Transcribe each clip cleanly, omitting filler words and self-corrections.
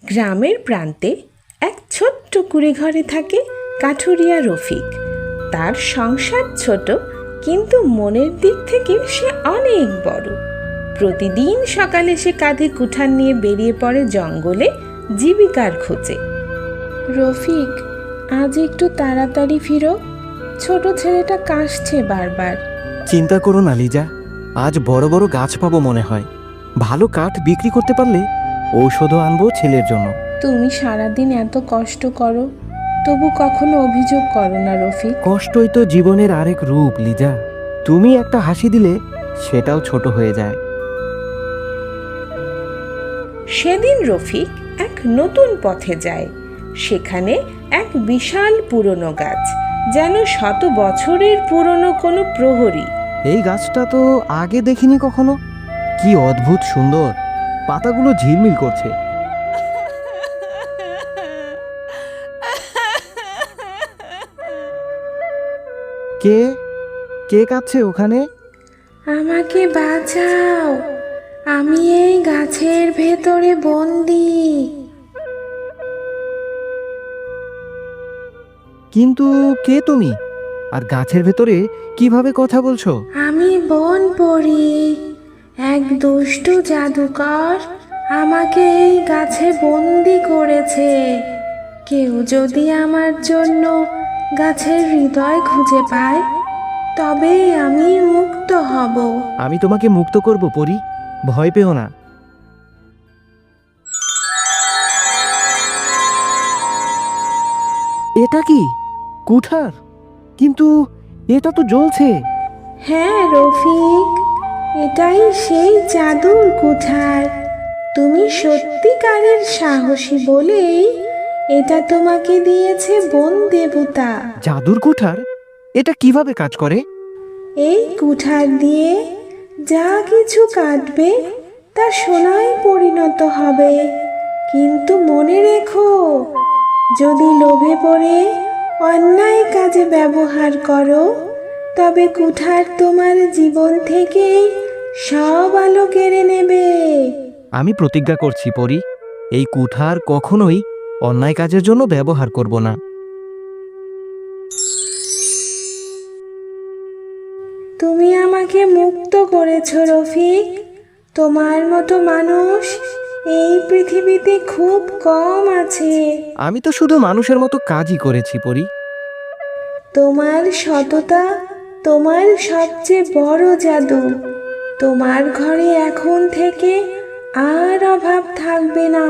গ্রামের প্রান্তে এক ছোট্ট কুঁড়েঘরে থাকে কাঠুরিয়া রফিক। তার সংসার ছোট, কিন্তু মনের দিক থেকে সে অনেক বড়। প্রতিদিন সকালে সে কাঁধে কুঠার নিয়ে বেরিয়ে পড়ে জঙ্গলে জীবিকার খোঁজে। রফিক, আজ একটু তাড়াতাড়ি ফিরো, ছোট ছেলেটা কাশছে বারবার। চিন্তা করো না লিজা, আজ বড় বড় গাছ পাবো মনে হয়। ভালো কাঠ বিক্রি করতে পারলে ঔষধও আনবো ছেলের জন্য। তুমি সারাদিন এত কষ্ট করো, তবু কখনো অভিযোগ করো না রফিক। কষ্টই তো জীবনের আরেক রূপ লিজা। তুমি একটা হাসি দিলে সেটাও ছোট হয়ে যায়। সেদিন রফিক এক নতুন পথে যায়। সেখানে এক বিশাল পুরনো গাছ, যেন শত বছরের পুরনো কোনো প্রহরী। এই গাছটা তো আগে দেখিনি কখনো। কি অদ্ভুত সুন্দর, পাতাগুলো ঝিলমিল করছে। কে কে কাঁদছে ওখানে? আমাকে বাঁচাও, আমি এই গাছের ভেতরে বন্দি। কিন্তু কে তুমি, আর গাছের ভেতরে কিভাবে কথা বলছো? আমি বন পড়ি, এক দুষ্টু জাদুকর আমাকে এই গাছে বন্দি করেছে। কেউ যদি আমার জন্য গাছের হৃদয় খুঁজে পায়, তবেই আমি মুক্ত হব। আমি তোমাকে মুক্ত করব পরী, ভয় পেও না। এটা কি কুঠার? কিন্তু এটা তো জ্বলছে। হ্যাঁ রফিক, এটাই সেই জাদুর কুঠার। তুমি সত্যিকারের সাহসী বলেই এটা তোমাকে দিয়েছে বন দেবতা। জাদুর কুঠার? এটা কিভাবে কাজ করে? এই কুঠার দিয়ে যা কিছু কাটবে তা সোনায় পরিণত হবে। কিন্তু মনে রেখো, যদি লোভে পড়ে অন্যায় কাজে ব্যবহার করো, তবে কুঠার তোমার জীবন থেকেই সব আলো কেড়ে নেবে। আমি প্রতিজ্ঞা করছি পরী, এই কুঠার কখনোই অন্যায় কাজের জন্য ব্যবহার করব না। তুমি আমাকে মুক্ত করেছো রফিক। তোমার মতো মানুষ এই পৃথিবীতে খুব কম আছে। আমি তো শুধু মানুষের মতো কাজই করেছি পরী। তোমার সততা তোমার সবচেয়ে বড় জাদু। তোমার ঘরে এখন থেকে আর অভাব থাকবে না।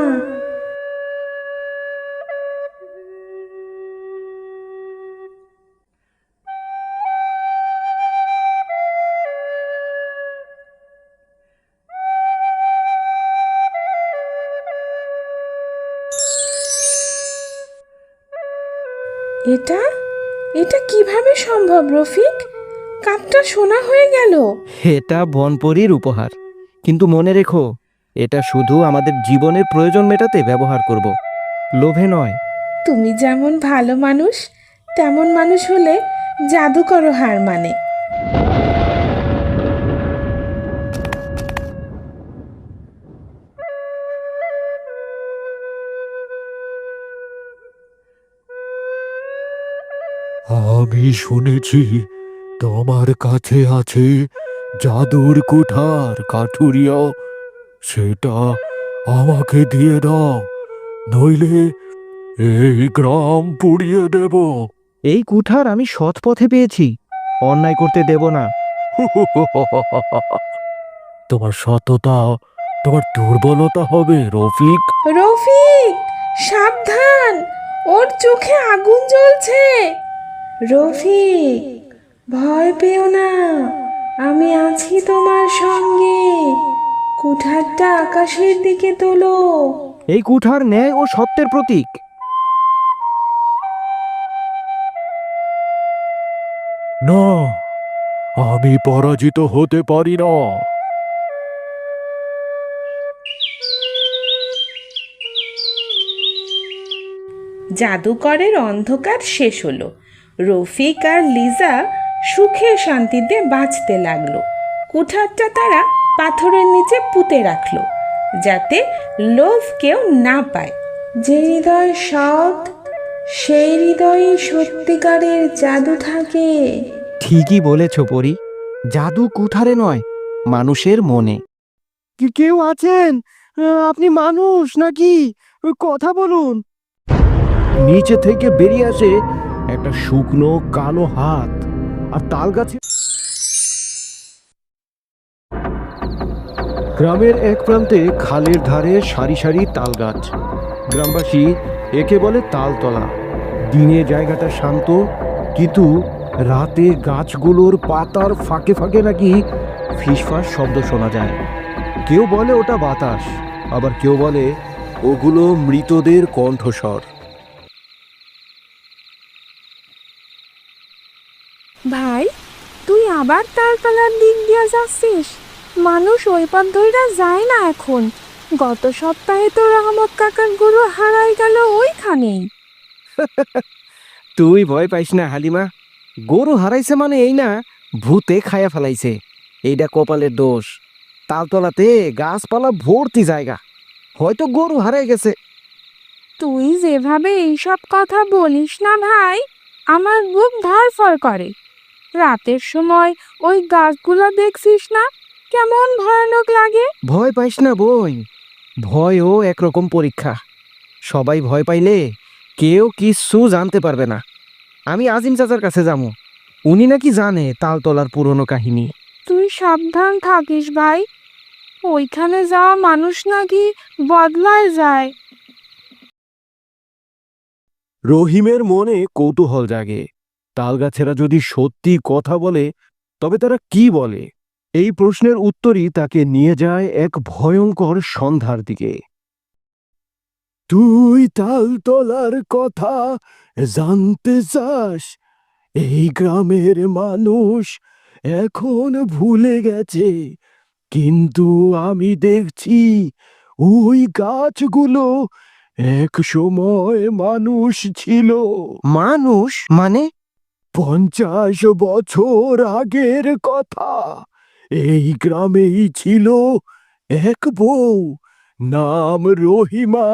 এটা এটা কিভাবে সম্ভব রফিক? কাঠটা সোনা হয়ে গেল। এটা বনপরীর উপহার, কিন্তু মনে রেখো, এটা শুধু আমাদের জীবনের প্রয়োজন মেটাতে ব্যবহার করব, লোভে নয়। তুমি যেমন ভালো মানুষ, তেমন মানুষ হলে জাদুকরও হার মানে। আমি শুনেছি তোমার কাছে আছে জাদুর কুঠার কাঠুরিয়া, সেটা আমাকে দিয়ে দাও, নইলে এই গ্রাম পুড়িয়ে দেব। এই কুঠার আমি সৎ পথে পেয়েছি, অন্যায় করতে দেব না। তোমার সততা তোমার দুর্বলতা হবে রফিক। রফিক, সাবধান, ওর চোখে আগুন জ্বলছে। রফিক, ভয় পেও না, আমি আছি তোমার সঙ্গে। কুঠারটা আকাশের দিকে তোলো। এই কুঠার ন্যায় ও সত্যের প্রতীক। না, আমি পরাজিত হতে পারি না। জাদুকরের অন্ধকার শেষ হলো। রফিক আর লিজা সুখে শান্তিতে বাঁচতে লাগলো। কুঠারটা তারা পাথরের নিচে পুঁতে রাখলো। যাতে লোভ কেউ না পায়। যে হৃদয় সৎ, সেই হৃদয়ে সত্যিকারের জাদু থাকে। ঠিকই বলেছ পরি, জাদু কুঠারে নয়, মানুষের মনে। কেউ আছেন? আপনি মানুষ নাকি? কথা বলুন। নিচে থেকে বেরিয়ে আসে একটা শুকনো কালো হাত, আর তাল গাছে। গ্রামের এক প্রান্তে খালের ধারে সারি সারি তাল গাছ। গ্রামবাসী একে বলে তালতলা। দিনে জায়গাটা শান্ত, কিন্তু রাতে গাছগুলোর পাতার ফাঁকে ফাঁকে নাকি ফিসফাস শব্দ শোনা যায়। কেউ বলে ওটা বাতাস, আবার কেউ বলে ওগুলো মৃতদের কণ্ঠস্বর। ভাই, তুই আবার তালতলার দিক দিয়ে যাচ্ছিস? মানুষ ওই পথ ধইরা যায় না এখন। গত সপ্তাহে তো রহমত কাকার গরু হারাই গেল ওইখানেই। তুই ভয় পাইস না হালিমা, গরু হারাইছে মানে এই না ভূতে খায়া ফেলাইছে। এইটা কপালের দোষ। তালতলাতে গাছপালা ভর্তি জায়গা, হয়তো গরু হারাই গেছে। তুই যেভাবে এইসব কথা বলিস না ভাই, আমার বুক ধড়ফড় করে। রাতের সময় ওই গাছগুলো দেখছিস না, কেমন ভয়ানক লাগে। ভয় পাইস না বোন, ভয়ও একরকম পরীক্ষা। সবাই ভয় পাইলে কেউ কিচ্ছু জানতে পারবে না। আমি আজিম চাচার কাছে যাবো, উনি নাকি জানে তালতলার পুরনো কাহিনী। তুই সাবধান থাকিস ভাই, ওইখানে যাওয়া মানুষ নাকি বদলায় যায়। রহিমের মনে কৌতূহল জাগে, তালগাছেরা যদি সত্যি কথা বলে তবে তারা কি বলে? এই প্রশ্নের উত্তরই তাকে নিয়ে যায় এক ভয়ঙ্কর সন্ধ্যার দিকে। তুই তালতলার কথা জানতে চাস? এই গ্রামের মানুষ এখন ভুলে গেছে, কিন্তু আমি দেখছি ওই গাছগুলো এক সময় মানুষ ছিল। মানুষ মানে? 50 বছর আগের কথা। এই গ্রামেই ছিল এক বউ, নাম রহিমা।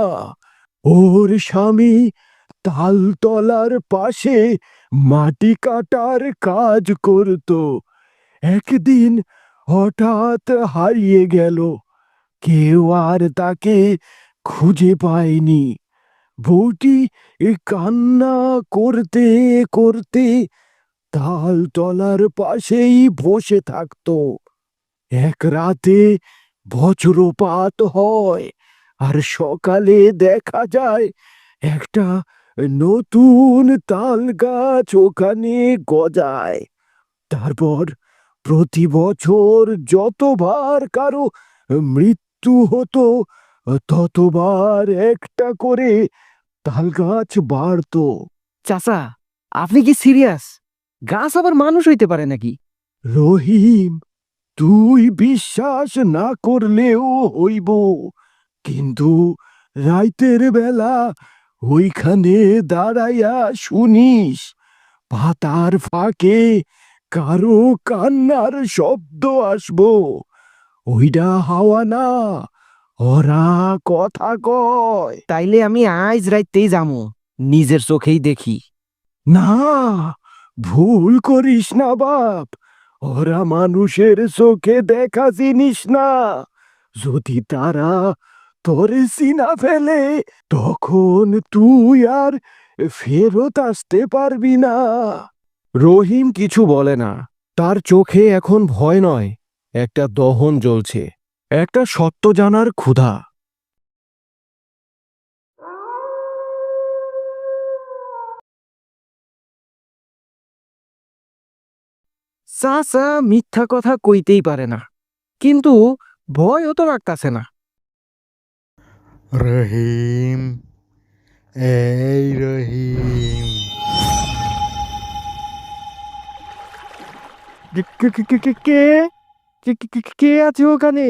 ওর স্বামী তালতলার পাশে মাটি কাটার কাজ করত। একদিন হঠাৎ হারিয়ে গেল, কেউ আর তাকে খুঁজে পায়নি। বউটি কান্না করতে করতে তালতলার পাশেই বসে থাকতো। এক রাতে বজ্রপাত হয়, আর সকালে দেখা যায় একটা নতুন তাল গাছ ওখানে গজায়। তারপর প্রতি বছর যতবার কারো মৃত্যু হতো, ততবার একটা করে তাল গাছ বাড়তো। চাচা, আপনি কি সিরিয়াস? গাছ আবার মানুষ হইতে পারে নাকি? রহিম, তুই বিশ্বাস না করলেও হইব, কিন্তু রাইতের বেলা ওইখানে দাঁড়াইয়া শুনিস, পাতার ফাঁকে কারো কান্নার শব্দ আসবো। ওইটা হাওয়া না, ওরা কথা কয়। তাইলে আমি আজ রাইতেই যামু, নিজের চোখেই দেখি। না, ভুল করিস না বাপ, ওরা মানুষের চোখে দেখা জিনিস না। যদি তারা তোরে চিনা ফেলে, তখন তুই আর ফেরত আসতে পারবি না। রহিম কিছু বলে না, তার চোখে এখন ভয় নয়, একটা দহন জ্বলছে, একটা সত্য জানার ক্ষুধা। চাচা মিথ্যা কথা কইতেই পারে না, কিন্তু ভয়ও তো লাগতাছে না। রহিম, এই রহিম। কে কে কে কে কে কে কে কে কে আছে ওখানে?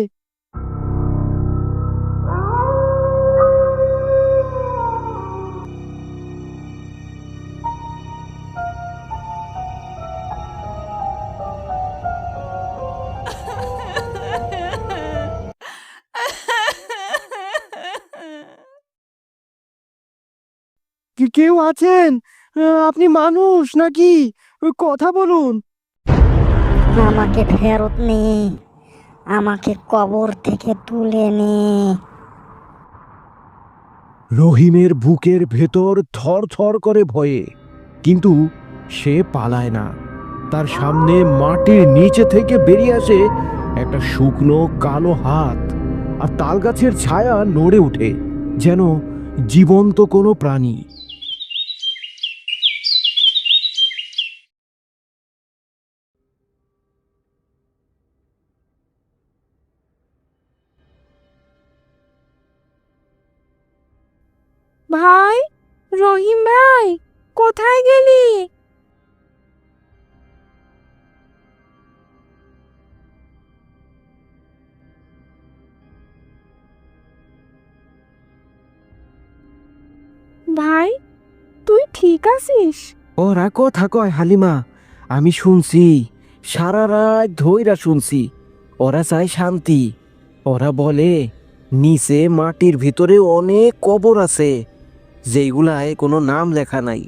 কেউ আছেন? আপনি মানুষ নাকি? কথা বলুন। আমাকে ফেরত নে, আমাকে কবর থেকে তুলে নে। রহিমের বুকের ভেতর থর থর করে ভয়ে, কিন্তু সে পালায় না। তার সামনে মাটির নিচে থেকে বেরিয়ে আসে একটা শুকনো কালো হাত, আর তালগাছের ছায়া নড়ে ওঠে যেন জীবন্ত কোনো প্রাণী। ভাই, রহিম ভাই, কোথায় গেলি? ভাই, তুই ঠিক আছিস? ওরা কথা কয় হালিমা, আমি শুনছি, সারা রাত ধইরা শুনছি। ওরা চায় শান্তি। ওরা বলে নিচে মাটির ভিতরে অনেক কবর আছে, যেগুলায় কোনো নাম লেখা নাই।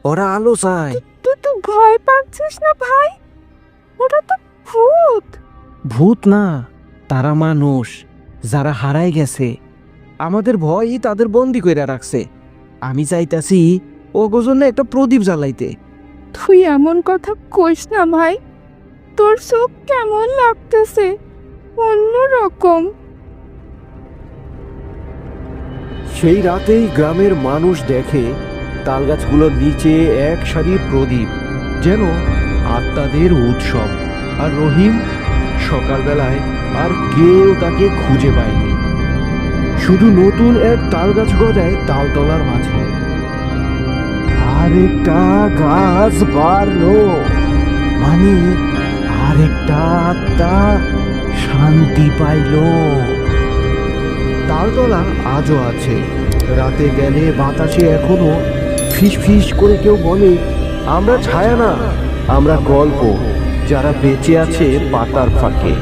ওরা আলো চায়। তুই তো ভয় পাচ্ছিস না ভাই? ওটা তো ভূত। ভূত না, তারা মানুষ যারা হারায় গেছে। আমাদের ভয়ই তাদের বন্দি কইরা রাখছে। আমি চাইতাছি ওগো জন্য একটা প্রদীপ জ্বালাইতে। তুই এমন কথা কইস না ভাই, তোর চোখ কেমন লাগতেছে, অন্যরকম। সেই রাতেই গ্রামের মানুষ দেখে তালগাছগুলোর নিচে এক সারি প্রদীপ, যেন আত্মাদের উৎসব। আর রহিম সকালবেলায় আর কেউ তাকে খুঁজে পায়নি, শুধু নতুন এক তালগাছ গজায় তালতলার মাঝে। আরেকটা গাছ বাড়লো, মানে আরেকটা আত্মা শান্তি পাইলো। তালতলা আজও আছে। রাতে গেলে বাতাসে এখনো ফিস ফিস করে কেউ বলে, আমরা ছায়া না, আমরা গল্প, যারা বেঁচে আছে পাতার ফাঁকে।